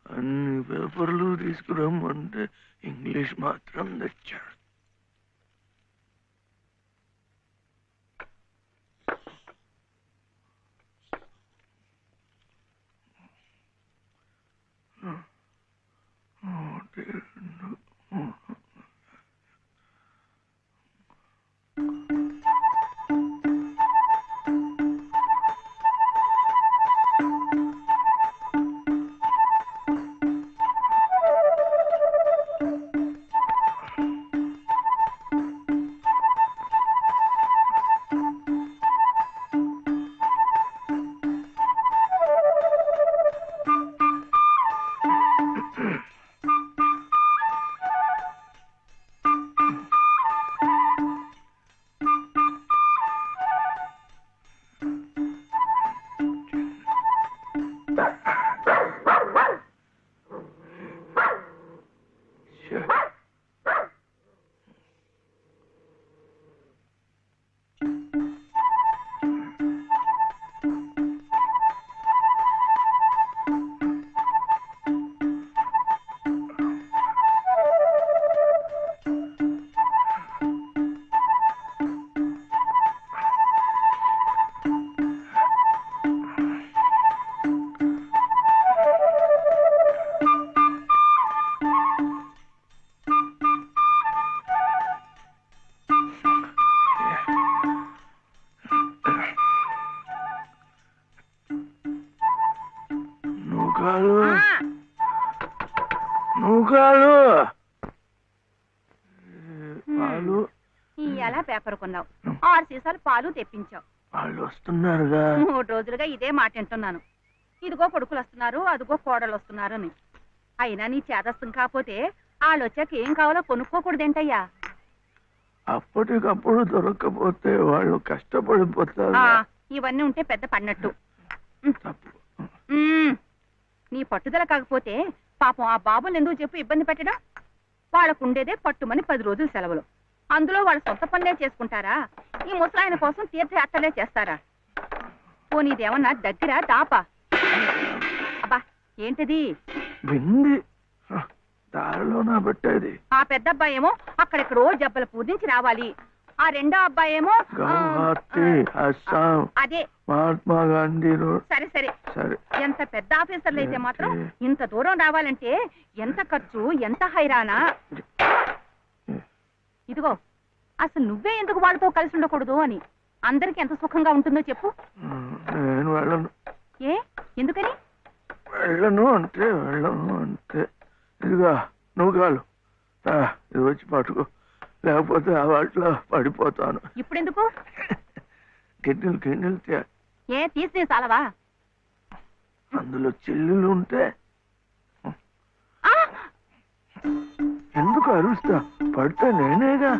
అన్ని పేపర్లు తీసుకురమ్మంటే ఇంగ్లీష్ మాత్రం తెచ్చాడు. ఎలా పేపర్ కొన్నావు? 6 సీసాలు పాలు తెప్పించావు. వాళ్ళు వస్తున్నారుగా. 3 రోజులుగా ఇదే మాట వింటున్నాను. ఇదిగో కొడుకులు వస్తున్నారు, అదిగో కోడలు వస్తున్నారు అని. అయినా నీ చేదస్తం కాకపోతే వాళ్ళు వచ్చాక ఏం కావాలో కొనుక్కోకూడదేంటయ్యా? అప్పటికప్పుడు దొరకకపోతే వాళ్ళు కష్టపడిపోతారు. ఇవన్నీ ఉంటే పెద్ద పడినట్టు. నీ పట్టుదల కాకపోతే పాపం ఆ బాబుని ఎందుకు చెప్పు ఇబ్బంది పెట్టడం? వాళ్ళకు ఉండేదే పట్టుమని 10 రోజులు సెలవులు. అందులో వాళ్ళ సొంత పనులే చేసుకుంటారా? ఈ ముసలాయన కోసం తీర్థయాత్రలే చేస్తారా? పోనీదేమన్నా దగ్గర దాపా? అబ్బా ఏంటది? దారిలోనా పెట్టేది. ఆ పెద్ద అబ్బాయి ఏమో అక్కడెక్కడో జబ్బల పూజించి రావాలి. ఆ రెండో అబ్బాయి ఏమో అదే మహాత్మా గాంధీ రోడ్. సరే సరే సరే. ఎంత పెద్ద ఆఫీసర్లు అయితే మాత్రం ఇంత దూరం రావాలంటే ఎంత ఖర్చు, ఎంత హైరానా. ఇదిగో అసలు నువ్వే ఎందుకు వాళ్ళతో కలిసి ఉండకూడదు అని. అందరికి ఎంత సుఖంగా ఉంటుందో చెప్పు. నేను వెళ్ళను. ఏ ఎందుకని? వెళ్ళను అంటే వెళ్ళను అంతే. ఇదిగా నువ్వు కాలు ఇది వచ్చి పట్టుకో, లేకపోతే ఆ వాటిలో పడిపోతాను. ఇప్పుడెందుకు? గిన్నెలు ఏ తీసి చాలవా? అందులో చిల్లులు ఉంటే ఎందుకు అరుస్తా? పడితే నేనేగా.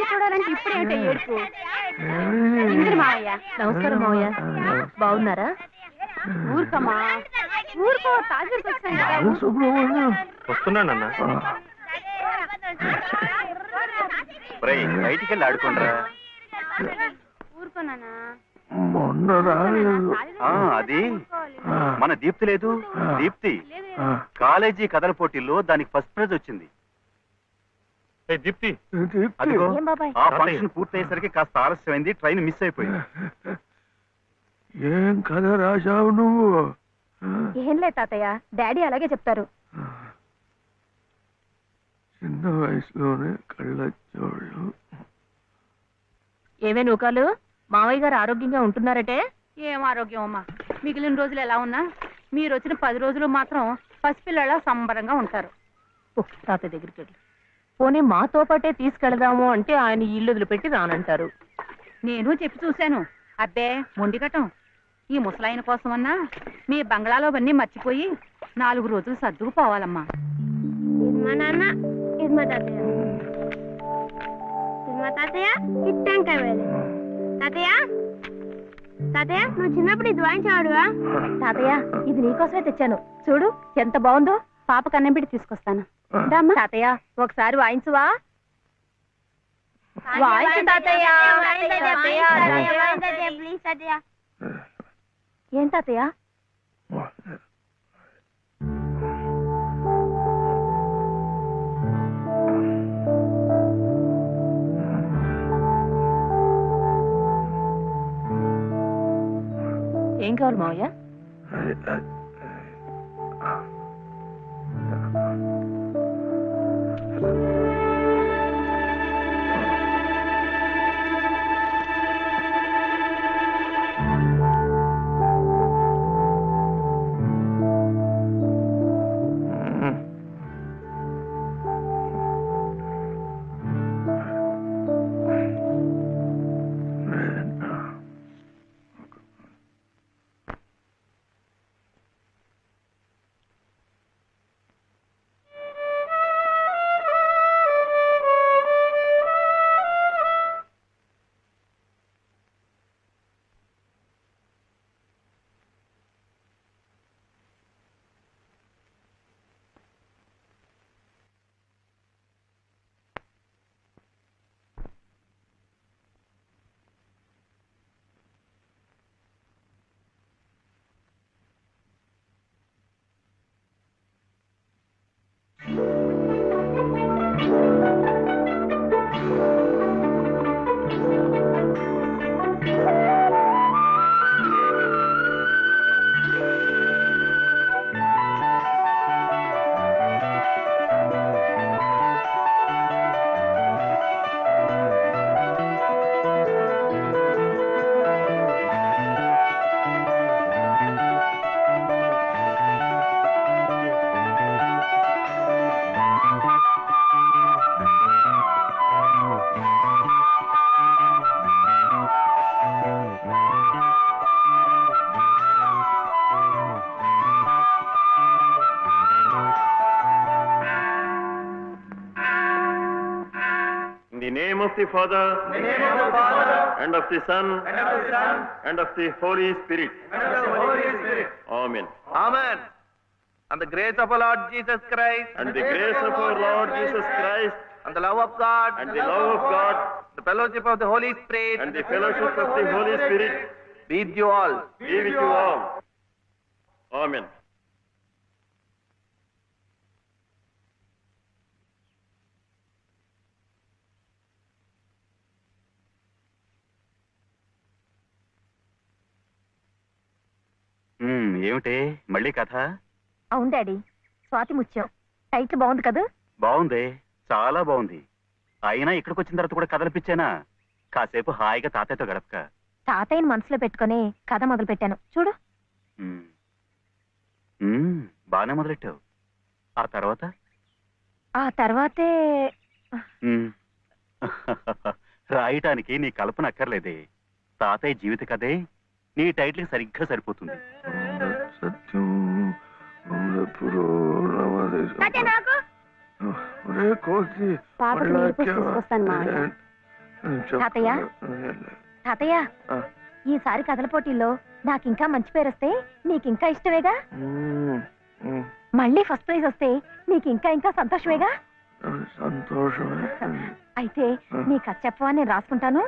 చూడాలంటే ఇప్పుడేంటే ఏడుపు? మావయ్య నమస్కారం. మావయ్య బాగున్నారా? ఊరుకమ్మా ఊరుకో. వస్తున్నానన్నా. బయటికి వెళ్ళి ఆడుకోండిరా. ఊరుకోనా? మొన్న రాలేదు. అది మన దీప్తి లేదు. దీప్తి కాలేజీ కథల పోటీల్లో దానికి ఫస్ట్ ప్రైజ్ వచ్చింది. దీప్తి ఆ ఫంక్షన్ పూర్తయ్యేసరికి కాస్త ఆలస్యమైంది. ట్రైన్ మిస్ అయిపోయింది. ఏం కథ రాశావు నువ్వు? ఏం లేదు తాతయ్య, డాడీ అలాగే చెప్తారు. చిన్న వయసులోనే కళ్ళజోళ్ళు. ఏమే నూకాలు, మావయ్య గారు ఆరోగ్యంగా ఉంటున్నారటే? ఏం ఆరోగ్యం అమ్మా, మిగిలిన రోజులు ఎలా ఉన్నా మీరు వచ్చిన 10 రోజులు మాత్రం పసిపిల్లలా సంబరంగా ఉంటారు. తాతయ్య దగ్గరికి వెళ్ళి పోనీ మాతో పాటే తీసుకెళదాము అంటే ఆయన ఇల్లు వదిలిపెట్టి రానంటారు. నేను చెప్పి చూశాను. అబ్బే మొండిగటం. ఈ ముసలాయన కోసమన్నా మీ బంగ్లాలో అవన్నీ మర్చిపోయి 4 రోజులు సర్దుకుపోవాలమ్మా. ఇది మా నాన్న, ఇది మా తాతయ్య. ఇది మా తాతయ్య, ఇది టెంకాయ వేలు. తాతయ్య తాతయ్య, నువ్వు చిన్నప్పుడు ఇది వాయించేవాడువా? తాతయ్య, ఇది నీకోసమే తెచ్చాను. చూడు ఎంత బాగుందో. పాప కన్నం పెట్టి తీసుకొస్తాను. తాతయ్య, ఒకసారి వాయించువా? వాయించు తాతయ్య. ప్లీజ్ తాతయ్య. ఏం తాతయ్య? ఏం కావాలి మావయ్య? of the Father, and of the Son, and of the Holy Spirit. Amen. Amen. And the grace of our Lord Jesus Christ, And the grace of our Lord Jesus Christ, and the love of God, and the love of God, the fellowship of the Holy Spirit, and the fellowship of the Holy Spirit be with you all. be with you all. Amen. ఏమిటే మళ్ళీ కథ? అవును daddy, Swathi Muthyam title బాగుంది కదా? బాగుంది, చాలా బాగుంది. అయినా ఇక్కడికి వచ్చిన తర్వాత కూడా కథలపిచ్చానా? కాసేపు హాయిగా తాతయ్యతో గడపక. తాతయ్యని మనసులో పెట్టుకుని కథ మొదలు పెట్టాను చూడు. బానే మొదలెట్టావు. ఆ తర్వాత? ఆ తర్వాతే రాయటానికి నీ కల్పన అక్కర్లేదే. తాతయ్య జీవిత కథే నీ టైటిల్కి సరిగ్గా సరిపోతుంది. సత్యం తాతయ్య, తాతయ్య, ఈసారి కథల పోటీల్లో నాకింకా మంచి పేరు వస్తే నీకింకా ఇష్టమేగా? మళ్ళీ ఫస్ట్ ప్రైజ్ వస్తే నీకింకా ఇంకా సంతోషమేగా? సంతోషమే. అయితే నీ కథ చెప్పవా, నేను రాసుకుంటాను.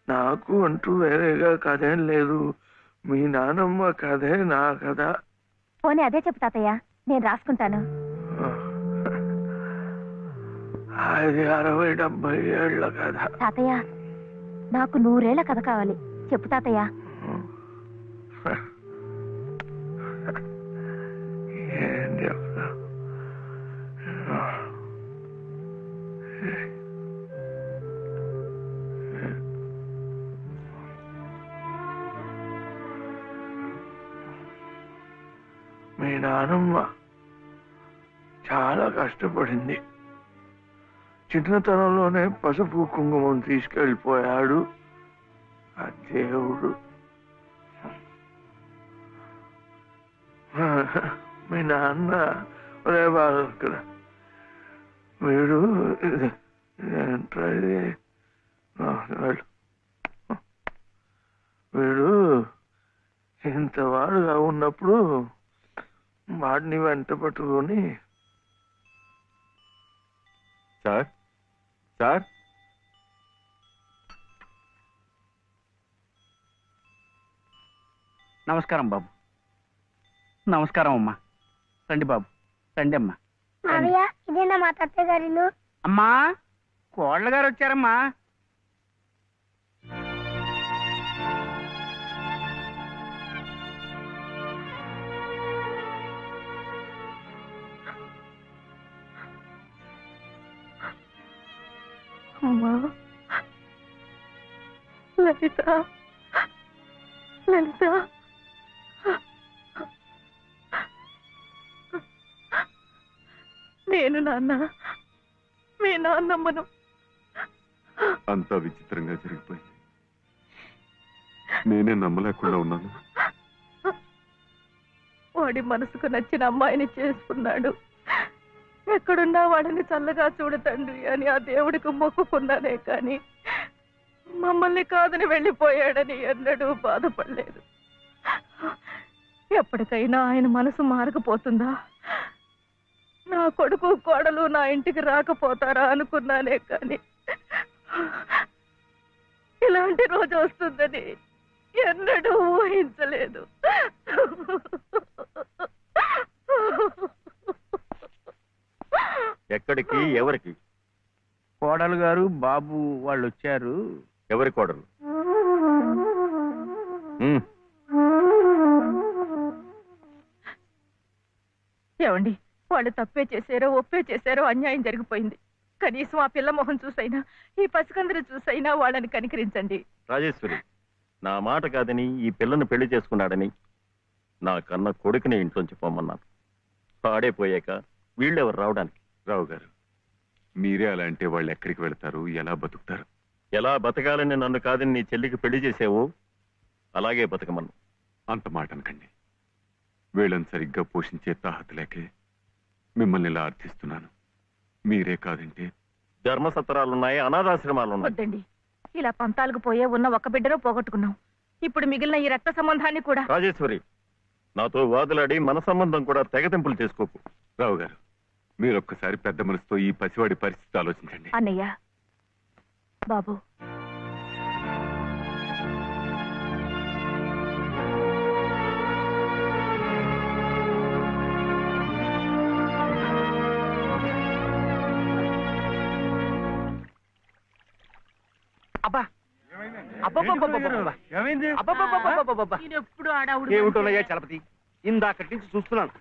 నాకు అంటూ వేరేగా కథేం లేదు. మీ నానమ్మ కథే నా కథ. పోనీ అదే చెప్పు తాతయ్య, నేను రాసుకుంటాను. అది 60-70 ఏళ్ల కథ. తాతయ్య, నాకు 100 ఏళ్ల కథ కావాలి. చెప్పు తాతయ్య. ఏం చెప్తా? మీ నానమ్మ చాలా కష్టపడింది. చిన్నతనంలోనే పసుపు కుంకుమం తీసుకెళ్ళిపోయాడు ఆ దేవుడు. మీ నాన్న ఒరే బాలు ఇక్కడ వీడు ఏంట్రా ఇది? వీడు ఇంతవాడుగా ఉన్నప్పుడు వాడిని వెంట పట్టుకొని సార్ సార్ నమస్కారం బాబు. నమస్కారం అమ్మా. రండి బాబు, రండి అమ్మా. మావయ్య ఇదేనా మా తాతయ్య గారి ఇల్లు? అమ్మా, కోళ్ళ గారు వచ్చారమ్మా. అమ్మా లలిత, లలిత, నేను నాన్న, మీ నాన్నమ్మను. అంతా విచిత్రంగా జరిగిపోయింది. నేనే నమ్మలేకుండా ఉన్నాను. వాడి మనసుకు నచ్చిన అమ్మాయిని చేసుకున్నాడు. ఎక్కడున్నా వాడిని చల్లగా చూడు తండ్రి అని ఆ దేవుడికి మొక్కుకున్నానే కానీ మమ్మల్ని కాదని వెళ్ళిపోయాడని ఎన్నడూ బాధపడలేదు. ఎప్పటికైనా ఆయన మనసు మారకపోతుందా, నా కొడుకు కోడలు నా ఇంటికి రాకపోతారా అనుకున్నానే కానీ ఇలాంటి రోజు వస్తుందని ఎన్నడూ ఊహించలేదు. ఎక్కడికి, ఎవరికి? కోడలు గారు బాబు వాళ్ళు వచ్చారు. ఎవరి కోడలు? ఏమండి, వాళ్ళు తప్పే చేశారో ఒప్పే చేశారో అన్యాయం జరిగిపోయింది. కనీసం ఆ పిల్ల మొహం చూసైనా ఈ పసికందరు చూసైనా వాళ్ళని కనికరించండి. రాజేశ్వరి, నా మాట కాదని ఈ పిల్లను పెళ్లి చేసుకున్నాడని నా కన్న కొడుకుని ఇంట్లోంచి పొమ్మన్నాను. పాడైపోయాక వీళ్ళెవరు రావడానికి? రావు గారు, మీరే అలా అంటే వాళ్ళు ఎక్కడికి వెళ్తారు, ఎలా బతుకుతారు? ఎలా బతకాలని నన్ను కాదని నీ చెల్లికి పెళ్లి చేసావు, అలాగే బతకమన్ను. అంత మాట అనకండి. వీళ్ళని సరిగ్గా పోషించే తాహత లేకే మిమ్మల్ని ఇలా అర్థిస్తున్నాను. మీరే కాదంటే ధర్మసత్రాలున్నాయి, అనాథాశ్రమాలున్నాయి. వద్దండి, ఇలా పంతాలకు పోయే ఉన్న ఒక బిడ్డను పోగొట్టుకున్నాం. ఇప్పుడు మిగిలిన ఈ రక్త సంబంధాన్ని కూడా. రాజేశ్వరి, నాతో వాదులాడి మన సంబంధం కూడా తెగతింపులు చేసుకోకు. రావు గారు, మీరొక్కసారి పెద్ద మనసుతో ఈ పసివాడి పరిస్థితి ఆలోచించండి. అన్నయ్య, బాబు, అబ్బా ఏమిటోనయ్యా చలపతి, ఇందాకటి నుంచి చూస్తున్నాను.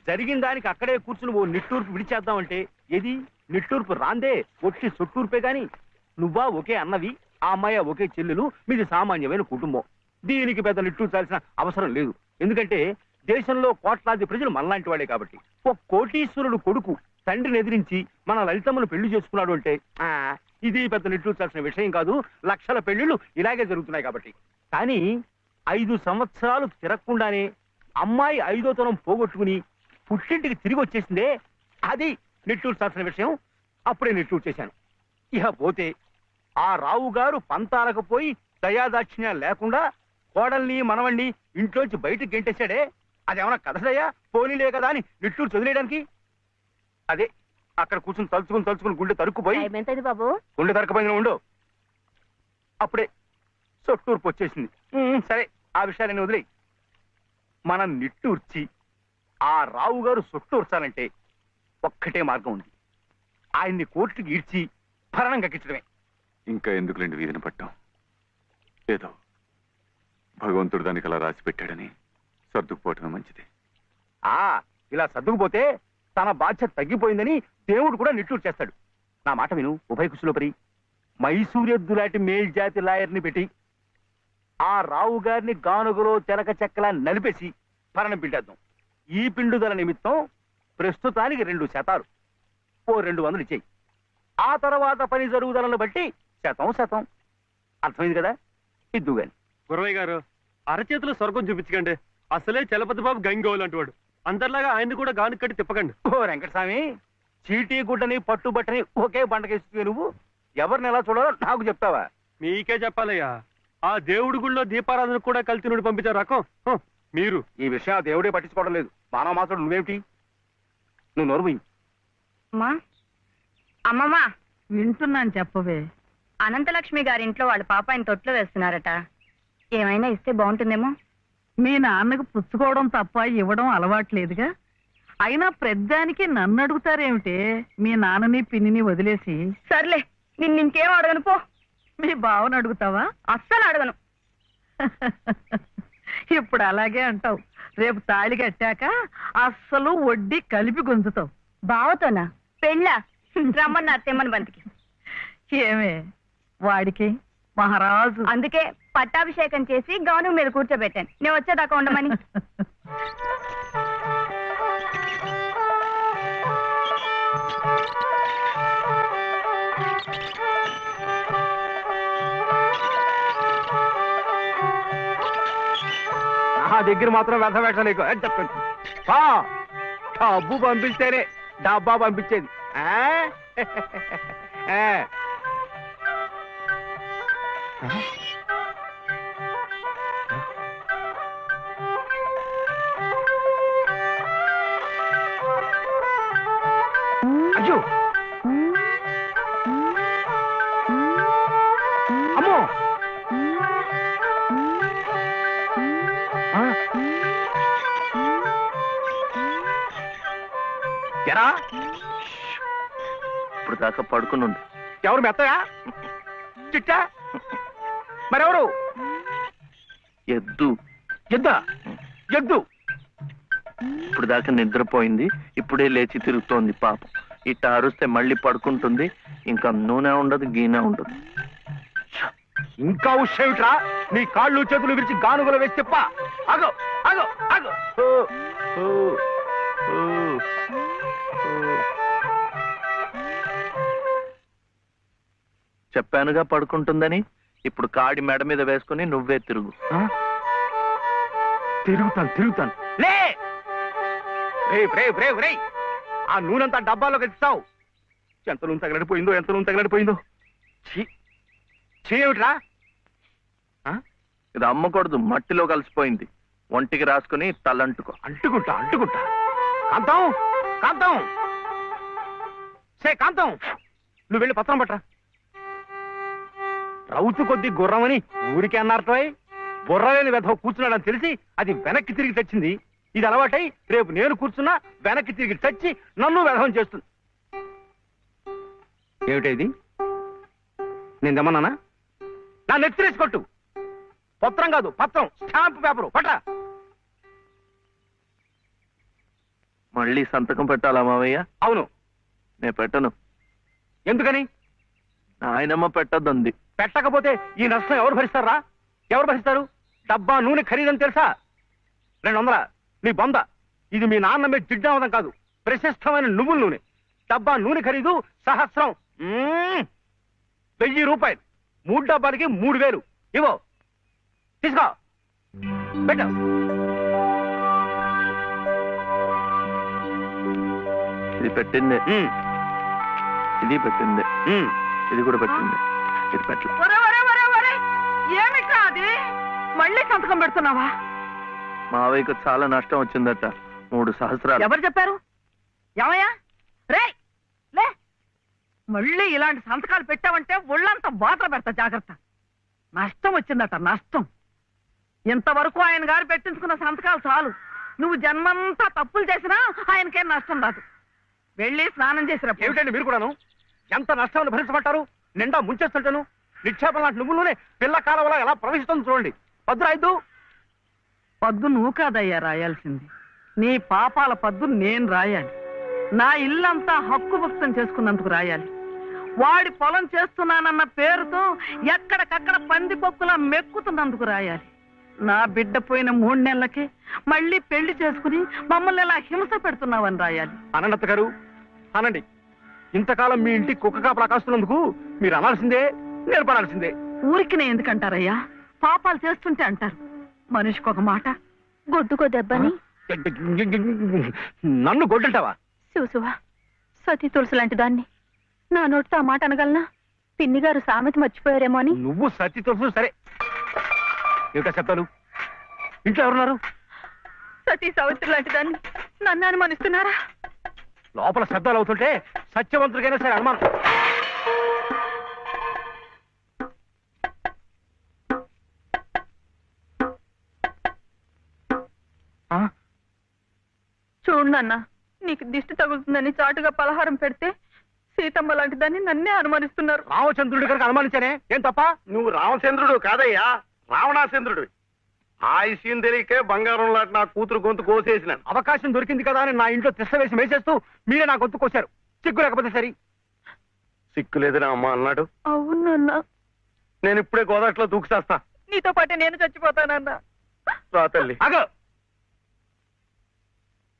జరిగిన దానికి అక్కడే కూర్చుని ఓ నిట్టూర్పు విడిచేద్దామంటే ఏది నిట్టూర్పు రాందే, ఒట్టి సొట్టూర్పే గాని. నువ్వా ఒకే అన్నవి, ఆ అమ్మాయి ఒకే చెల్లెలు, మీది సామాన్యమైన కుటుంబం. దీనికి పెద్ద నిట్టూర్చాల్సిన అవసరం లేదు. ఎందుకంటే దేశంలో కోట్లాది ప్రజలు మనలాంటి వాడే కాబట్టి. ఒక కోటీశ్వరుడు కొడుకు తండ్రిని ఎదిరించి మన లలితమ్మను పెళ్లి చేసుకున్నాడు అంటే ఇది పెద్ద నిట్టూర్చాల్సిన విషయం కాదు. లక్షల పెళ్లిళ్ళు ఇలాగే జరుగుతున్నాయి కాబట్టి. కానీ 5 సంవత్సరాలు తిరగకుండానే అమ్మాయి 5వ తరం పోగొట్టుకుని పుట్టింటికి తిరిగి వచ్చేసిందే, అది నిట్టూర్చాల్సిన విషయం. అప్పుడే నిట్టూరు చేశాను. ఇక పోతే ఆ రావు గారు పంతాలకు పోయి దయాదాక్షిణ్యాలు లేకుండా కోడల్ని మనవణ్ణి ఇంట్లోంచి బయటకు గెంటేశాడే, అదేమన్నా కథదయ్యా? పోనీలే కదా అని నిట్టూరు చదివేయడానికి. అదే అక్కడ కూర్చుని తలుచుకుని గుండె తరుక్కుపోయి, బాబు గుండె తరకపోయిన ఉండు, అప్పుడే సొట్టూర్పు వచ్చేసింది. సరే, ఆ విషయాన్ని వదిలే. మనం నిట్టూర్చి ఆ రావు గారు సొట్టూర్చాలంటే ఒక్కటే మార్గం ఉంది. ఆయన్ని కోర్టుకి ఈడ్చి భరణం కక్కించడమే. ఇంకా ఎందుకులేండి వీధిని పట్టాం? ఏదో భగవంతుడు దానికి అలా రాసి పెట్టాడని సర్దుకుపోవటమే మంచిది. ఇలా సర్దుకుపోతే తన బాధ్యత తగ్గిపోయిందని దేవుడు కూడా నిట్టూరు చేస్తాడు. నా మాట విను ఉభయ కుశలోపరి. మైసూరెద్దు లాంటి మేల్జాతి లాయర్ని పెట్టి ఆ రావు గారిని గానుగలో తెలక చెక్కలా నలిపేసి భరణం పిండేద్దాం. ఈ పిండుదల నిమిత్తం ప్రస్తుతానికి 2 శాతాలు ఓ 200 ఇచ్చేయి. ఆ తర్వాత పని జరుగుదలను బట్టి శాతం అర్థమైంది కదా? ఇద్దు గాని. గురవయ్య గారు అరచేతులు స్వర్గం చూపించకండి. అసలే చలపతి బాబు గంగోలు అంటువాడు. అందరిలాగా ఆయన్ని కూడా గాను కట్టి తిప్పకండి. ఓ వెంకటస్వామి, చీటీ గుడ్డని పట్టుబట్టని ఒకే బండకేస్తుంది. నువ్వు ఎవరిని ఎలా చూడాలో నాకు చెప్తావా? మీకే చెప్పాలయ్యా. ఆ దేవుడి గుళ్ళో దీపారాధన కూడా కలిసి నుండి పంపించారు రకం మీరు. ఈ విషయం ఆ దేవుడే పట్టించుకోవడం లేదు. మానవ మాత్రం నువ్వేమిటి? నువ్వు నోరు పోయి. అమ్మమ్మ వింటున్నాను, చెప్పవే. అనంతలక్ష్మి గారింట్లో వాళ్ళ పాప ఆయన తొట్లో వేస్తున్నారట. ఏమైనా ఇస్తే బాగుంటుందేమో. మీ నాన్నకు పుచ్చుకోవడం తప్ప ఇవ్వడం అలవాట్లేదుగా. అయినా ప్రద్దానికి నన్ను అడుగుతారేమిటే? మీ నాన్నని పిన్నిని వదిలేసి. సర్లే, నిన్నింకేం అడగను పో. మీ బావను అడుగుతావా? అస్సలు అడగను. ఇప్పుడు అలాగే అంటావు. రేపు తాళి కట్టాక అస్సలు వడ్డీ కలిపి గుంజుతావు. బావతోనా? పెళ్ళా? రమ్మన్నారు తెమ్మని బంతికి. ఏమే వాడికి మహారాజు. అందుకే పట్టాభిషేకం చేసి గౌను మీద కూర్చోబెట్టాను. నేను వచ్చేదాకా ఉండమని. నా దగ్గర మాత్రం వ్యర్థ వేషాలు చెప్పండి. డబ్బు పంపిస్తేనే డబ్బా పంపించేది. అయ్యో అమ్మో, ఎరా ఇప్పుడు దాకా పడుకుని ఉంది. ఎవరు మెత్తయా చిట్టా? మరెవరు? ఎద్దు. ఎద్దా? ఎద్దు ఇప్పుడు దాకా నిద్రపోయింది, ఇప్పుడే లేచి తిరుగుతోంది పాపం. ఇట్ట అరుస్తే మళ్ళీ పడుకుంటుంది. ఇంకా నూనె ఉండదు, గీనె ఉండదు. ఇంకా ఉషేమిట్రా? నీ కాళ్ళు చేతులు విరిచి గానుగలు వేసి చెప్ప. అగో అగో అగో. చెప్పానుగా పడుకుంటుందని. ఇప్పుడు కాడి మెడ మీద వేసుకుని నువ్వే తిరుగు. తిరుగుతాను. లే రే, ఆ నూనెంతా డబ్బాలోకి ఎత్తావు. ఎంత నూనె తగలడిపోయిందో. ఏమిట్రా? ఇది అమ్మకూడదు, మట్టిలో కలిసిపోయింది. ఒంటికి రాసుకుని తలంటుకో. అంటుకుంటా. కాంతం కాంతం, నువ్వు వెళ్ళి పత్రం పట్టరా. రౌతు కొద్ది గుర్రమని ఊరికే అన్నారటో. బుర్రలేని వెధవ కూర్చున్నాడని తెలిసి అది వెనక్కి తిరిగి తెచ్చింది. ఇది అలవాటై రేపు నేను కూర్చున్నా వెనక్కి తిరిగి తెచ్చి నన్ను వెధవం చేస్తుంది. ఏమిటైది? నేను తెమ్మన్నానా? నా నెత్తిరేసి కొట్టు. పత్రం కాదు, పత్రం, స్టాంప్ పేపరు పట్రా. మళ్ళీ సంతకం పెట్టాలా మావయ్య? అవును. నేను పెట్టను. ఎందుకని? ఆయనమ్మ పెట్టద్దంది. పెట్టకపోతే ఈ నష్టం ఎవరు భరిస్తారా? ఎవరు భరిస్తారు? డబ్బా నూనె ఖరీదని తెలుసా? 200. నీ బొంద. ఇది మీ నాన్న మీద జిడ్డావదం కాదు, ప్రశస్తమైన నువ్వుల నూనె. డబ్బా నూనె ఖరీదు 1000. 1000 రూపాయలు. 3 డబ్బాలకి 3000. ఇవో తీసుకో, పెట్టు. ఇది పెట్టింది, ఇది పెట్టింది, ఇది కూడా పెట్టింది. ఇది పెట్టలే. ఏమి కాదు, మళ్ళీ సంతకం పెడుతున్నావా? మావయ్యకు చాలా నష్టం వచ్చిందట, 3 సహస్రాలు. ఎవరు చెప్పారు? ఏమయ్యా రే, లే. మళ్ళీ ఇలాంటి సంతకాలు పెట్టావంటే ఒళ్ళంతా బాధలు పెడతా, జాగ్రత్త. నష్టం వచ్చిందట, నష్టం. ఇంతవరకు ఆయన గారు పెట్టించుకున్న సంతకాలు చాలు. నువ్వు జన్మంతా తప్పులు చేసినా ఆయనకేం నష్టం రాదు. వెళ్ళి స్నానం చేసిరా. ఏమిటండి మీరు కూడాను? ఎంత నష్టాన్ని భరించమంటారు? నిండా ముంచేస్తుంటాను. నిక్షేపం లాంటి నువ్వులోనే పిల్ల కాలంలో ఎలా ప్రవేశిస్తుంది చూడండి. పద్దు పద్దు నువ్వు కాదయ్యా రాయాల్సింది. నీ పాపాల పద్దు నేను రాయాలి. నా ఇల్లంతా హక్కు భక్తం చేసుకున్నందుకు రాయాలి. వాడి పొలం చేస్తున్నానన్న పేరుతో ఎక్కడికక్కడ పందిపొక్కులా మెక్కుతున్నందుకు రాయాలి. నా బిడ్డ పోయిన 3 నెలలకి మళ్ళీ పెళ్లి చేసుకుని మమ్మల్ని ఇలా హింస పెడుతున్నావని రాయాలి. అనంత గారు అనండి. ఇంతకాలం మీ ఇంటి కుక్క కాపలా కాస్తున్నందుకు మీరు అనాల్సిందే, నేర్పడాల్సిందే. ఊరికి నేను ఎందుకంటారయ్యా? పాపాలు చేస్తుంటే అంటారు. మనిషికి ఒక మాట. గొడ్డుకో దెబ్బని. నన్ను గొడ్డంటావా? చూసువా, సతీ తులసి లాంటి దాన్ని నా నోటితో ఆ మాట అనగలనా? పిన్ని గారు సామెత మర్చిపోయారేమో అని. నువ్వు సత్తి తెలుసు సరే. ఏమిటా శబ్దాలు? ఇంట్లో ఎవరున్నారు? సతీ సావిత్రి లాంటి దాన్ని నన్ను అనుమానిస్తున్నారా? లోపల శబ్దాలు అవుతుంటే సత్యవంతుడికైనా సరే అనుమానం. చూడు నాన్న, నీకు దిష్టి తగులుతుందని చాటుగా పలహారం పెడితే సీతమ్మ లాంటి దాన్ని నన్నే అనుమానిస్తున్నారు. రామచంద్రుడి కనుక అనుమానించానే, ఏం తప్ప? నువ్వు రామచంద్రుడు కాదయ్యా, రావణాచంద్రుడు. ఆ విషయం తెలియకే బంగారం లాంటి నా కూతురు గొంతు కోసేసినాను. అవకాశం దొరికింది కదా అని నా ఇంట్లో తిష్ట వేసి మేసేస్తూ మీరే నా గొంతు కోశారు. సిగ్గు లేకపోతే సరి. సిక్కులేదని అమ్మ అన్నాడు. అవునన్నా, నేను ఇప్పుడే గోదాట్లో దూకుసేస్తా. నీతో పాటే నేను చచ్చిపోతానన్నా. రా తల్లి. ఆగ!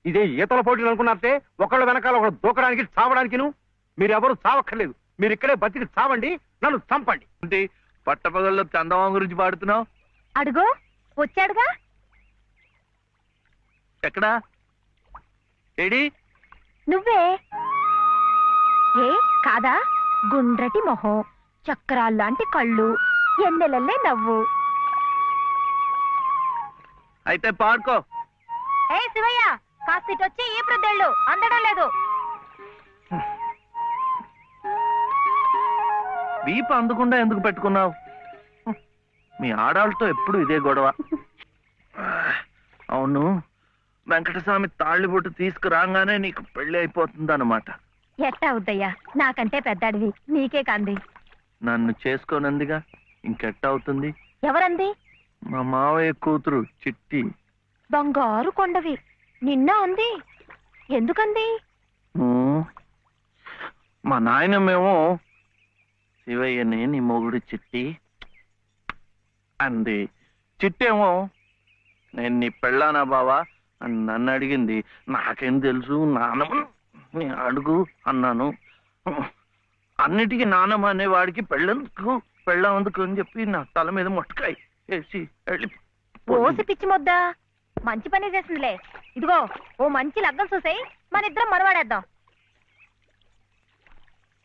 ఇదే ఈతల పోటీలు అనుకున్నారంటే ఒకళ్ళ వెనకాల ఒకళ్ళు దూకడానికి చావడానికి మీరెవరు చావక్కర్లేదు. మీరు ఇక్కడే బతికి చావండి, నన్ను చంపండి. పట్టపగల్లో చందమామ గురించి పాడుతున్నావు. అడుగో వచ్చాడుగా. ఎక్కడా? ఏడి? నువ్వే. ఏ కాదా? గుండ్రటి మొహం, చక్రాల్లాంటి కళ్ళు, ఎన్నెలల్లే నవ్వు. అయితే పాడుకో. ఏ శివయ్య, కాస్తిటొచ్చి ఈ ప్రద్దెళ్ళు అందడం లేదు. వీపు అందకుండా ఎందుకు పెట్టుకున్నావు? మీ ఆడాళ్ళతో ఎప్పుడు ఇదే గొడవ. అవును, వెంకటస్వామి తాళ్ళిబొట్టు తీసుకురాగానే నీకు పెళ్లి అయిపోతుందన్నమాట. ఎట్టా అవుద్దయ్యా, నాకంటే పెద్దాడివి, నీకే కంది. నన్ను చేసుకోనందిగా, ఇంకెట్ట అవుతుంది? ఎవరంది? మా మావయ్య కూతురు చిట్టి. బంగారు కొండవి, నిన్న అంది. ఎందుకంది? మా నాయనమేమో శివయ్యని నీ మొగుడు చిట్టి అంది. చిట్టేమో నేను నీ పెళ్ళానా బావా అని నన్ను అడిగింది. నాకేం తెలుసు, నానమ్మ నీ అడుగు అన్నాను. అన్నిటికీ నానమ్మ అనేవాడికి పెళ్ళందుకు అని చెప్పి నా తల మీద మొట్టకాయ వేసి వెళ్ళి ఓసి పిచ్చి మొద్దా, మంచి పని చేసిందిలే. ఇదిగో ఓ మంచి లగ్గం చూసాయి, మన ఇద్దరం మనవాడేద్దాం.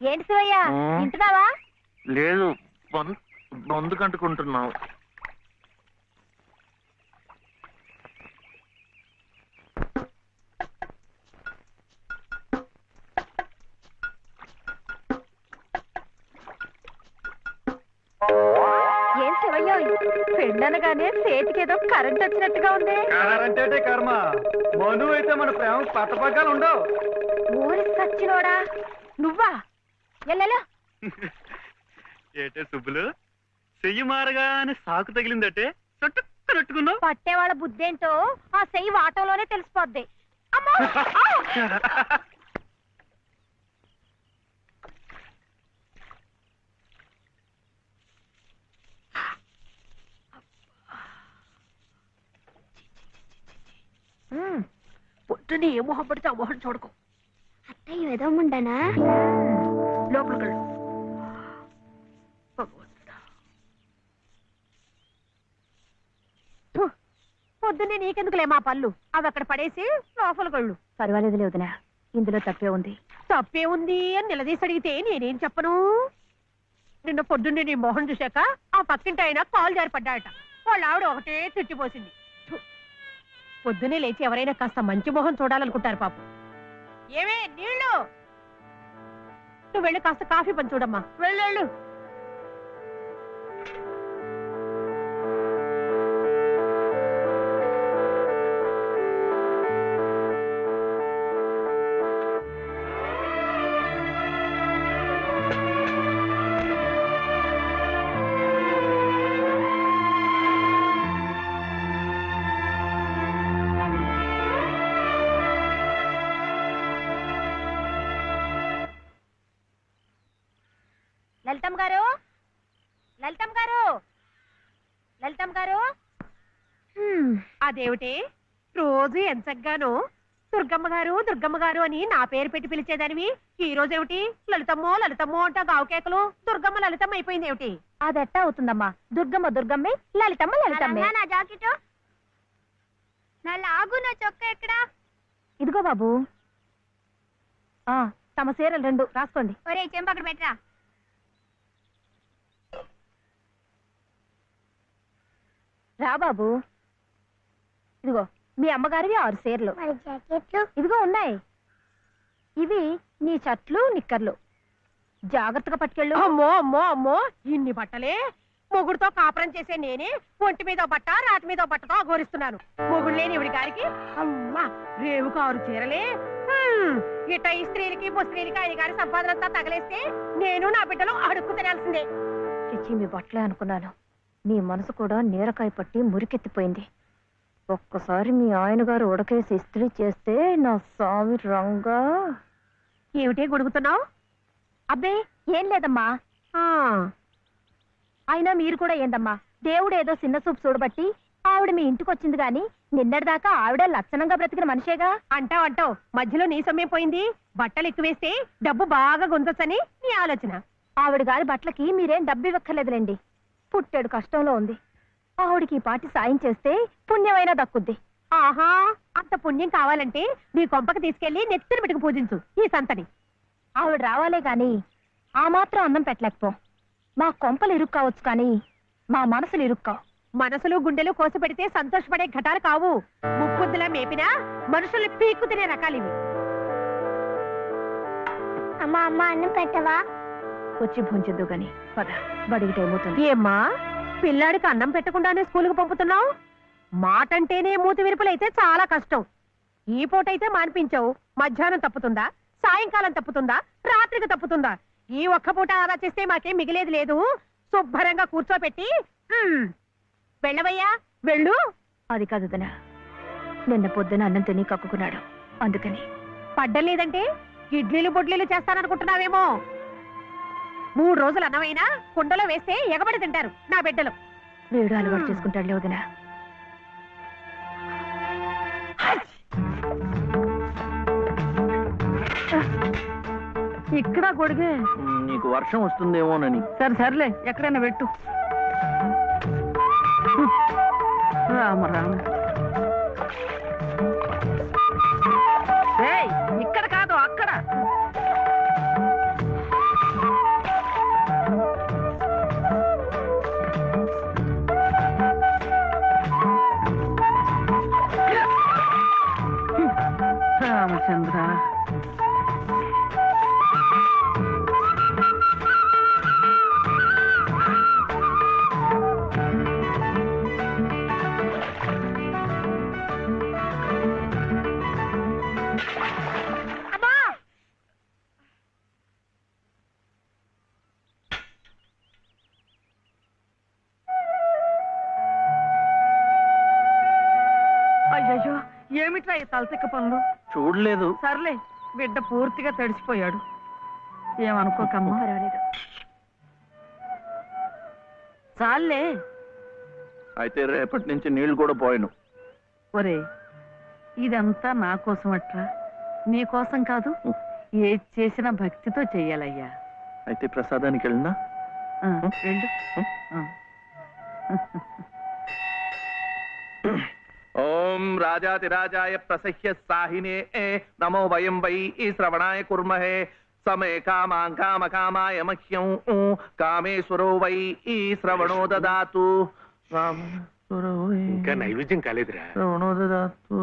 ఏంటి శివయ్య, వింటున్నావా? లేదు, బొందు కంటుకుంటున్నావు. ఏం శివయ్య, పెళ్ళనగానే చేతికి ఏదో కరెంట్ వచ్చినట్టుగా ఉంది. అంటే కర్మ, మను అయితే మన ప్రేమ పట్టపగ్గాలు ఉండవు. ఊరి సచ్చినోడా నువ్వా? ఎల్లెలో ఏటే సుబ్బులు, చెయ్యి మారగానే సాకు తగిలిందటే చుట్టుకున్నట్టుకున్నావు. పట్టేవాళ్ళ బుద్ధేంటో ఆ చెయ్యి వాటంలోనే తెలిసిపోద్ది. అమ్మా! పొద్దున్నే ఏ మొహం పడితే ఆ మొహం చూడకు. అత్తయ్య ఏదో ఉండనా? లోపలికి వెళ్ళు. పొద్దున్నే నీకెందుకులే మా పళ్ళు, అవి అక్కడ పడేసి లోపలికి వెళ్ళు. పర్వాలేదు లేదునా, ఇందులో తప్పే ఉంది. తప్పే ఉంది అని నిలదీసి అడిగితే నేనేం చెప్పను? నిన్న పొద్దున్నే నీ మొహం చూశాక ఆ పక్కింటి ఆయన కాలు జారి పడ్డాడట. వాళ్ళ ఆవిడ ఒకటే తిట్టిపోసింది. పొద్దున్నే లేచి ఎవరైనా కాస్త మంచి మొహం చూడాలనుకుంటారు పాపం. ఏమే నీళ్ళు, నువ్వు వెళ్ళి కాస్త కాఫీ పని చూడమ్మా. వెళ్ళు. లలితమ్మ గారు, అదేమిటి రోజు ఎంచగ్గాను దుర్గమ్మ గారు అని నా పేరు పెట్టి పిలిచేదానివి ఈ రోజు ఏమిటి లలితమ్మో లలితమ్మో అంటా గావుకేకలు దుర్గమ్మ లలితమ్మ అయిపోయింది ఏమిటి? అదెట్టా అవుతుందమ్మా? దుర్గమ్మే లలితమ్మే. నా జాకెట్ నా లాగు నా చొక్కా ఎక్కడా? ఇదిగో బాబు. తమ చీరలు 2 రాసుకోండి. ఒరే చెంపక్కడ పెట్టరా. రా బాబు. ఇదిగో మీ అమ్మగారివి 6 చీరలు. ఇదిగో ఉన్నాయి. ఇవి నీ చట్లు నిక్కర్లు. జాగ్రత్తగా పట్టుకెళ్ళు. అమ్మో అమ్మో అమ్మో ఇన్ని బట్టలే? మొగుడుతో కాపురం చేసే నేనే ఒంటి మీద బట్ట రాతి మీద బట్టతో అఘోరిస్తున్నాను. మొగుడు లేని ఇవిడి గారికి అమ్మా రేవు 6 చీరలే. ఇట్ట ఈ స్త్రీలకి ముస్త్రీలకి ఆయన గారి సంపాదన అంతా తగలేస్తే నేను నా బిడ్డలు అడుక్కు తినాల్సిందే. చిచ్చి మీ బట్టలే అనుకున్నాను. మీ మనసు కూడా నీరకాయ పట్టి మురికెత్తిపోయింది. ఒక్కసారి మీ ఆయన గారు ఉడకేసి ఇస్త్రీ చేస్తే నా స్వామి రంగా. ఏమిటే గొడుగుతున్నావు? అబ్బే ఏం లేదమ్మా. అయినా మీరు కూడా ఏందమ్మా, దేవుడు ఏదో చిన్న చూపు చూడబట్టి ఆవిడ మీ ఇంటికి వచ్చింది గాని నిన్నటిదాకా ఆవిడ లక్షణంగా బ్రతికిన మనిషేగా. అంటావు మధ్యలో నీ సమయం పోయింది. బట్టలు ఎక్కువేస్తే డబ్బు బాగా గుంజొచ్చని నీ ఆలోచన. ఆవిడ గారి బట్టలకి మీరేం డబ్బు ఇవ్వక్కర్లేదులేండి. పుట్టాడు కష్టంలో ఉంది. ఆవిడికి ఈ పాటి సాయం చేస్తే పుణ్యమైనా దక్కుద్ది. ఆహా అంత పుణ్యం కావాలంటే నీ కొంపకి తీసుకెళ్లి నెత్తిన పెట్టుకు పూజించు ఈ సంతని. ఆవిడ రావాలే గాని ఆ మాత్రం అన్నం పెట్టలేకపో. మా కొంపలు ఇరుక్కు కావచ్చు కానీ మా మనసులు ఇరుక్కావు. మనసులు గుండెలు కోసి పెడితే సంతోషపడే ఘటాలు కావు. ముప్పుద్దులా మేపినా మనుషుల్ని పీక్కు తినే రకాలివి. అమ్మా అన్నం పెట్టవా? వచ్చి భుంచొద్దు గాని పద, బడికి టైం అవుతుంది. ఏమ్మా పిల్లాడికి అన్నం పెట్టకుండానే స్కూల్కి పంపుతున్నావు? మాటంటేనే మూతి విరుపులైతే చాలా కష్టం. ఈ పూటైతే మానిపించావు. మధ్యాహ్నం తప్పుతుందా, సాయంకాలం తప్పుతుందా, రాత్రికి తప్పుతుందా? ఈ ఒక్క పూట ఆదా చేస్తే మాకేం మిగిలేదు లేదు. శుభ్రంగా కూర్చోపెట్టి వెళ్ళవయ్యా వెళ్ళు. అది కాదు దనా, నిన్న పొద్దున అన్నం తిని కక్కుకున్నాడు, అందుకని. పడ్డలేదంటే ఇడ్లీలు బొడ్లీలు చేస్తాననుకుంటున్నావేమో. 3 రోజులు అన్నమైనా కుండలో వేస్తే ఎగబడి తింటారు నా బిడ్డలు. వేడు అలవాటు చేసుకుంటాడులే వదినా. ఇక్కడ గొడిగే. నీకు వర్షం వస్తుందేమోనని. సర్లే ఎక్కడైనా పెట్టు. రామ రామ. ఇక్కడ కాదు అక్కడ. రామచంద్ర అయ్యో ఏమిట్రా ఈ తలతిక్క పనులు? చూడలేదు. సర్లే బిడ్డ పూర్తిగా తడిసిపోయాడు. ఏమనుకోకమ్మా. పర్వాలేదు. చాలే. అయితే రేపటి నుంచి నీళ్లు కూడా పోయాను. ఒరే ఇదంతా నా కోసం అట్రా, నీ కోసం కాదు. ఏది చేసినా భక్తితో చెయ్యాలయ్యా. అయితే ప్రసాదానికి వెళ్ళినా వెళ్ళు. ఓం రాజాతిరాజాయ ప్రసహ్య సాహినే నమో వయం వై శ్రవణాయ కుర్మహే సమే కామాం కామకామాయ మహ్యం కామేశ్వరో వై శ్రవణో దదాతు. ఇంకా నైవేద్యం కాలేదురా. శ్రవణో దదాతు.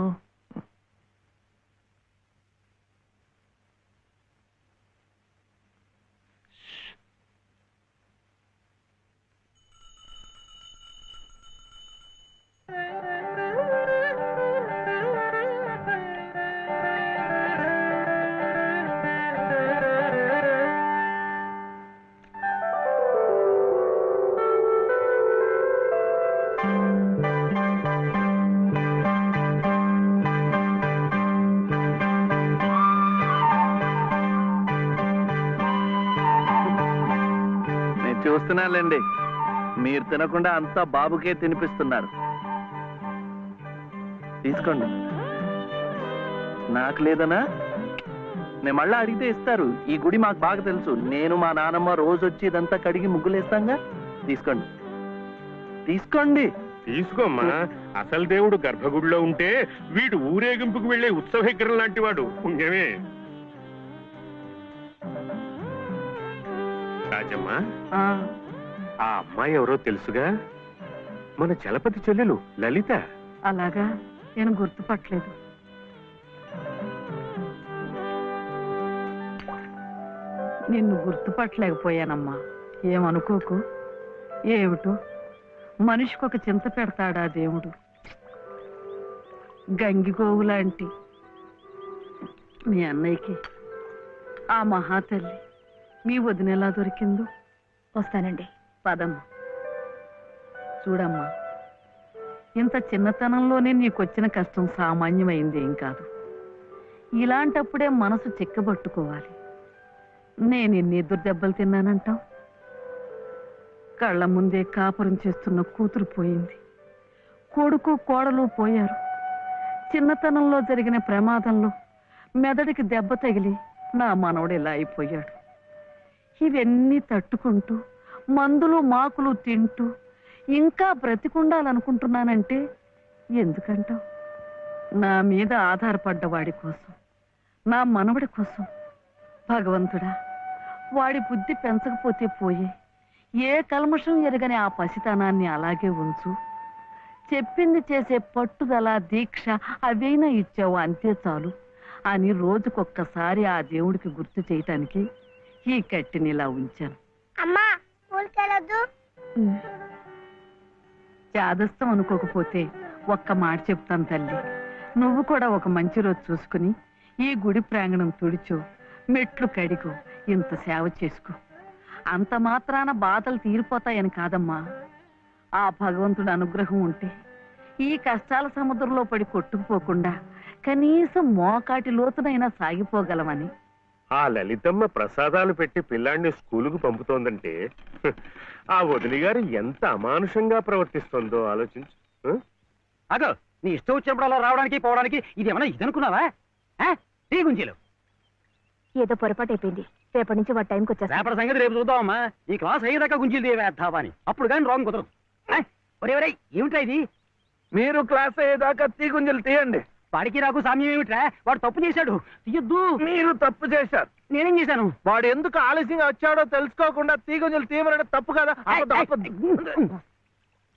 నేను చూస్తున్నానులేండి, మీరు తినకుండా అంతా బాబుకే తినిపిస్తున్నారు. సర్లే రేపటి నుంచి నీళ్లు కూడా పోయాను. వెళ్ళు. చూస్తున్నానులేండి, మీరు తినకుండా అంతా బాబుకే తినిపిస్తున్నారు. సర్లే నేను చూస్తున్నానులేండి, మీరు తినకుండా అంతా బాబుకే తినిపిస్తున్నారు. సర్లే తీసుకోండి. నాకు లేదనా? నేను మళ్ళా అడిగితే ఇస్తారు. ఈ గుడి మాకు బాగా తెలుసు. నేను మా నాన్నమ్మ రోజు వచ్చి ఇదంతా కడిగి ముగ్గులేస్తాంగా. తీసుకోండి తీసుకోండి. తీసుకోమ్మా. అసలు దేవుడు గర్భగుడిలో ఉంటే వీడు ఊరేగింపుకు వెళ్లే ఉత్సవ విగ్రహం లాంటి వాడు. పుణ్యమే. రాజమ్మా, ఆ అమ్మాయి ఎవరో తెలుసుగా? మన చలపతి చెల్లెలు లలిత. అలాగా, నేను గుర్తుపట్టలేదు. నిన్ను గుర్తుపట్టలేకపోయానమ్మా. ఏమనుకోకు. ఏమిటో మనిషికొక చింత పెడతాడా దేవుడు. గంగిగోవు లాంటి మీ అన్నయ్యకి ఆ మహాతల్లి మీ వదిన ఎలా దొరికిందో. వస్తానండి. పదమ్మా. చూడమ్మా, ఇంత చిన్నతనంలోనే నీకొచ్చిన కష్టం సామాన్యమైంది ఏం కాదు. ఇలాంటప్పుడే మనసు చిక్కబట్టుకోవాలి. నేను ఎన్ని ఎదురు దెబ్బలు తిన్నానంటావు? కళ్ళ ముందే కాపురం చేస్తున్న కూతురు పోయింది. కొడుకు కోడలు పోయారు. చిన్నతనంలో జరిగిన ప్రమాదంలో మెదడికి దెబ్బ తగిలి నా మనవడు ఇలా అయిపోయాడు. ఇవన్నీ తట్టుకుంటూ మందులు మాకులు తింటూ ఇంకా బ్రతికుండాలనుకుంటున్నానంటే ఎందుకంటావు? నా మీద ఆధారపడ్డ వాడి కోసం, నా మనవడి కోసం. భగవంతుడా, వాడి బుద్ధి పెంచకపోతే పోయే. ఏ కల్మషం ఎరగని ఆ పసితనాన్ని అలాగే ఉంచు. చెప్పింది చేసే పట్టుదల, దీక్ష అవైనా ఇచ్చావు, అంతే చాలు అని రోజుకొక్కసారి ఆ దేవుడికి గుర్తు చేయటానికి ఈ కట్టిని ఇలా ఉంచాను. చాదస్తం అనుకోకపోతే ఒక్క మాట చెప్తాను తల్లి. నువ్వు కూడా ఒక మంచి రోజు చూసుకుని ఈ గుడి ప్రాంగణం తుడిచో, మెట్లు కడిగో, ఇంత సేవ చేసుకో. అంత మాత్రాన బాధలు తీరిపోతాయని కాదమ్మా. ఆ భగవంతుడి అనుగ్రహం ఉంటే ఈ కష్టాల సముద్రంలో పడి కొట్టుకుపోకుండా కనీసం మోకాటి లోతునైనా సాగిపోగలమని. ఆ లలితమ్మ ప్రసాదాలు పెట్టి పిల్లాడిని స్కూలుకు పంపుతోందంటే ఆ వదిలి గారు ఎంత అమానుషంగా ప్రవర్తిస్తుందో ఆలోచించు. అగో, నీ ఇష్టం వచ్చినప్పుడు అలా రావడానికి పోవడానికి ఇది ఏమన్నా ఇదనుకున్నావా? టీ గుంజీలు ఏదో పొరపాటు అయిపోయింది. రేపటి నుంచి వాడి టైంకి వచ్చేస్తా. రేపటి సంగతి రేపు చూద్దామమ్మా. ఈ క్లాస్ అయ్యేదాకా గుంజీలు వేద్దావా అని. అప్పుడు కానీ రాంగ్ కుదరదు. ఒరే ఏమిటా ఇది? మీరు క్లాస్ అయ్యేదాకా తీగుంజలు తీయండి. వాడికి నాకు సామ్యం ఏమిట్రా? వాడు తప్పు చేశాడు, తీయొద్దు. మీరు తప్పు చేశారు. నేనేం చేశాను? వాడు ఎందుకు ఆలస్యంగా వచ్చాడో తెలుసుకోకుండా తీగుంజలు తీయమనడం తప్పు కదా.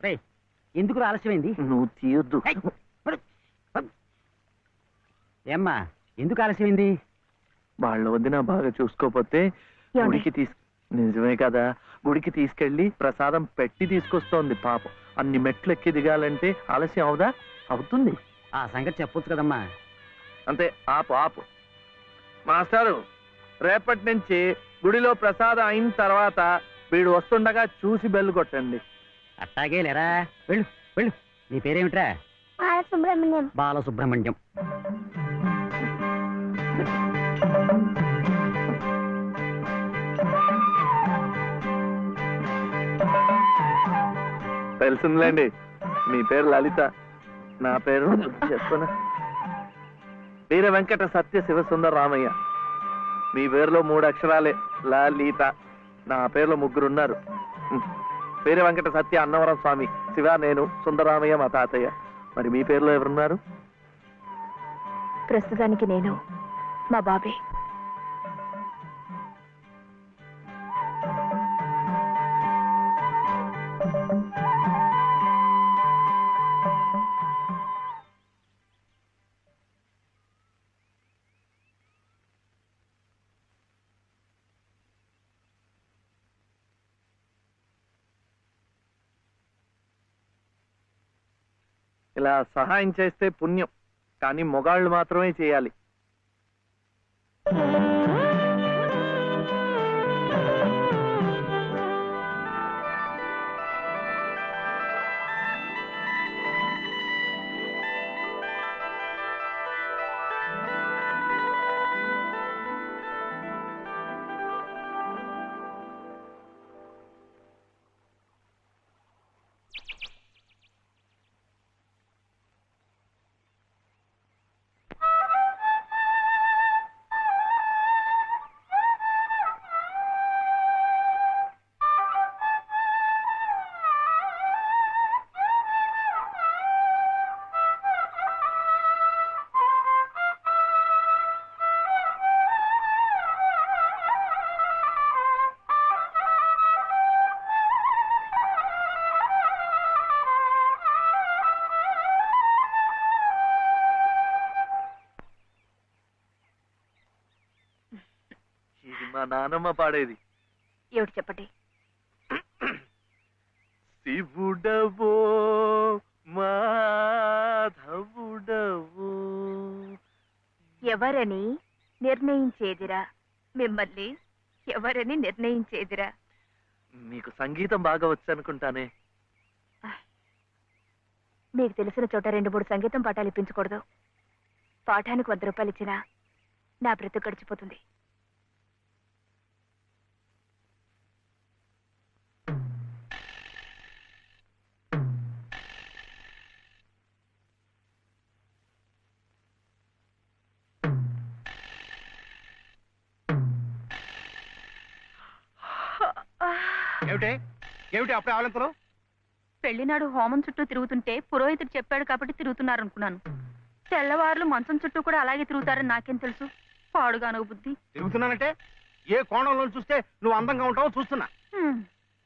రే, ఎందుకు ఆలస్యమైంది? నువ్వు తీయొద్దు. ఏమ్మా, ఎందుకు ఆలస్యమైంది? వాళ్ళ వదిన బాగా చూసుకోపోతే గుడికి నిజమే కదా, గుడికి తీసుకెళ్లి ప్రసాదం పెట్టి తీసుకొస్తోంది పాపం. అన్ని మెట్లు ఎక్కి దిగాలంటే ఆలస్యం అవుదా? అవుతుంది. ఆ సంగతి చెప్పొచ్చు కదమ్మా. అంతే, ఆపు ఆపు. మాస్టారు, రేపటి నుంచి గుడిలో ప్రసాదం అయిన తర్వాత వీడు వస్తుండగా చూసి బెల్లు కొట్టండి. అట్టాగే లేరా. వెళ్ళు వెళ్ళు. నీ పేరేమిట్రా? బాలసుబ్రహ్మణ్యం. బాలసుబ్రహ్మణ్యం. తెలిసిందిలేండి, మీ పేరు లలిత, నా పేరు చెప్పనా, వీర వెంకట సత్య శివసుందర రామయ్య. మీ పేరులో 3 అక్షరాలే, లలిత. నా పేరులో 3 ఉన్నారు. వీర వెంకట సత్య అన్నవరం స్వామి, శివ నేను, సుందరరామయ్య మా తాతయ్య. మరి మీ పేరులో ఎవరున్నారు? ప్రస్తుతానికి నేను, మా బాబే. ఇలా సహాయం చేస్తే పుణ్యం, కానీ మొగాళ్ళు మాత్రమే చేయాలి. మా నానమ్మ పాడేది. ఏమిటి చెప్పండి. శివుడవో మాధవుడవో ఎవరని నిర్ణయించేదిరా, మిమ్మల్ని ఎవరని నిర్ణయించేదిరా. మీకు సంగీతం బాగా వచ్చనుకుంటానే. మీకు తెలిసిన చోట 2-3 సంగీతం పాఠాలు ఇప్పించకూడదు. పాఠానికి 100 రూపాయలు ఇచ్చినా నా బ్రతుకు గడిచిపోతుంది. ఏమిటి ఏమిటి అప్పుడే ఆవలింతలు? పెళ్లినాడు హోమం చుట్టూ తిరుగుతుంటే పురోహితుడు చెప్పాడు కాబట్టి తిరుగుతున్నారు అనుకున్నాను. తెల్లవారులు మంచం చుట్టూ కూడా అలాగే తిరుగుతారని నాకేం తెలుసు. పాడుగాను బుద్ధి. తిరుగుతున్నానంటే ఏ కోణంలో చూస్తే నువ్వు అందంగా ఉంటావో చూస్తున్నా.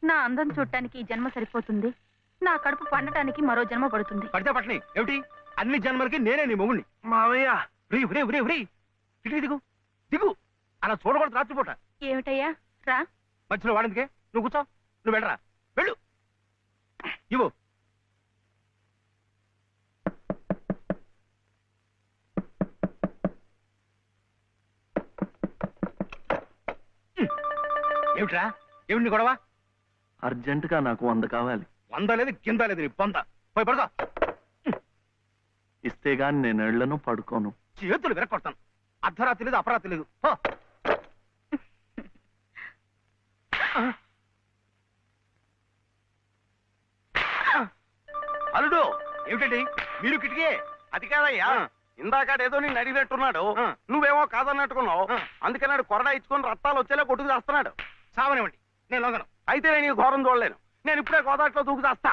నా అందం చూడటానికి ఈ జన్మ సరిపోతుంది. నా కడుపు పండటానికి మరో జన్మ పడుతుంది. పడితే పట్టని ఏమిటి? అన్ని జన్మలకి నేనే నీ మొగుణ్ణి. మావయ్య దిగు దిగు దిగు. అలా చూడకూడదు రాత్రిపూట. ఏమిటయ్యా రా. మధ్యలో వాడిందికే నువ్వు కూర్చో. నువ్వు వెళ్ళరా, వెళ్ళు. ఇవ్వు. ఏమిట్రా ఏమిటి నీ గొడవ? అర్జెంటుగా నాకు 100 కావాలి. 100 లేదు కింద లేదు నీ పొంద. పోయి పడుకో. ఇస్తే గాని నేను ఎళ్లను, పడుకోను. చేతులు విరక్కొడతాను. అర్ధరాత్రి లేదు అపరాత్రి లేదు. పో. అల్లుడు ఏమిటండి మీరు కిటికీ? అది కాదయ్యా, ఇందాకడేదో నేను అడిగినట్టున్నాడు, నువ్వేమో కాదన్నట్టుకున్నావు. అందుకన్నాడు కొరడా ఇచ్చుకొని రక్తాలు వచ్చేలా కొట్టుకు చేస్తున్నాడు. సావనివ్వండి, నేను లొంగను. అయితే నేను ఈ ఘోరం చూడలేను. నేను ఇప్పుడే గోదాట్లో దూకు చేస్తా.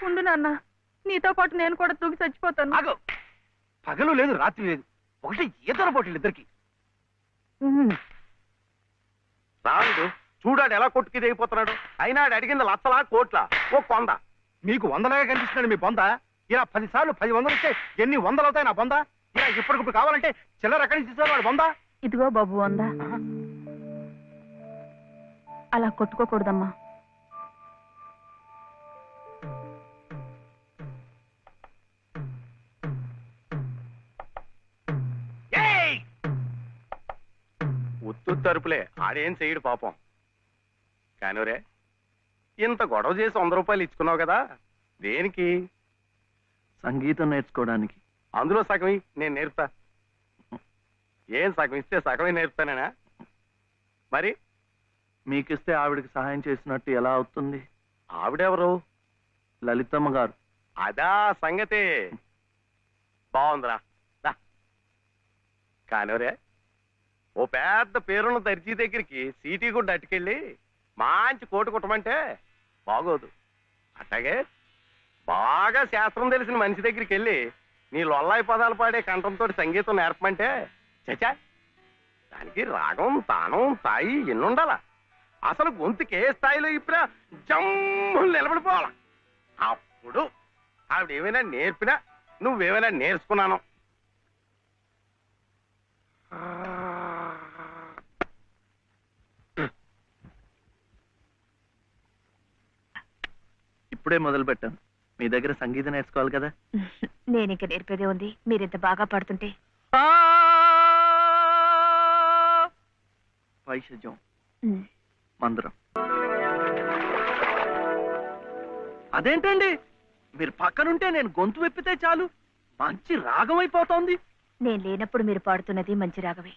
ఉండు నాన్న, నీతో పాటు నేను కూడా తూగి చచ్చిపోతాను. ఆగు. పగలు లేదు రాత్రి లేదు, ఒకటి ఈతల పోటీలు ఇద్దరికి. రాడు చూడాడు ఎలా కొట్టుకి దిగిపోతున్నాడు. అయినా ఆడు అడిగింది లచ్చలా కోట్ల ఓ కొంద. మీకు 100లాగా కనిపిస్తున్నాడు మీ బొంద. ఇలా 10 సార్లు 10 వందలు ఇస్తే ఎన్ని వందలు అవుతాయి నా బొంద? ఇలా ఇప్పటికిప్పుడు కావాలంటే చిల్లర ఎక్కడి నుంచి తీసుకోవాలి వాడు బొంద? ఇదిగో బాబు వందా. అలా కొట్టుకోకూడదమ్మా. ఉత్తు తరుపులే, ఆడేం చెయ్యడు పాపం. కానివరే, ఇంత గొడవ చేసి 100 రూపాయలు ఇచ్చుకున్నావు కదా, దేనికి? సంగీతం నేర్చుకోవడానికి. అందులో సగం నేను నేర్పుతా. ఏం సగం ఇస్తే సగమే నేర్పుతానేనా? మరి మీకిస్తే ఆవిడకి సహాయం చేసినట్టు ఎలా అవుతుంది? ఆవిడెవరు? లలితమ్మ గారు. అదా సంగతి. బాగుందిరా. కానివరే, ఓ పెద్ద పేరున్న దర్జీ దగ్గరికి సీటీ కూడా అట్టుకెళ్ళి మంచి కోటు కుట్టమంటే బాగోదు. అట్లాగే బాగా శాస్త్రం తెలిసిన మనిషి దగ్గరికి వెళ్ళి నీ లొల్లాయి పదాలు పాడే కంఠంతో సంగీతం నేర్పమంటే చచా, దానికి రాగం తానం తాయి ఎన్నుండాలా? అసలు గొంతుకే స్థాయిలో ఇప్పుడు జమ్ము నిలబడిపోవాలా. అప్పుడు ఆవిడ ఏమైనా నేర్పినా నువ్వేమైనా నేర్చుకున్నాను. ఇప్పుడే మొదలు పెట్టాను. మీ దగ్గర సంగీతం నేర్చుకోవాలి కదా. నేను ఇంక నేర్పేదే ఉంది. మీరింత బాగా పాడుతుంటే. వైషజ్యం, మందరం. అదేంటండి, మీరు పక్కనుంటే నేను గొంతు విప్పితే చాలు మంచి రాగం అయిపోతోంది. నేను లేనప్పుడు మీరు పాడుతున్నది మంచి రాగమే.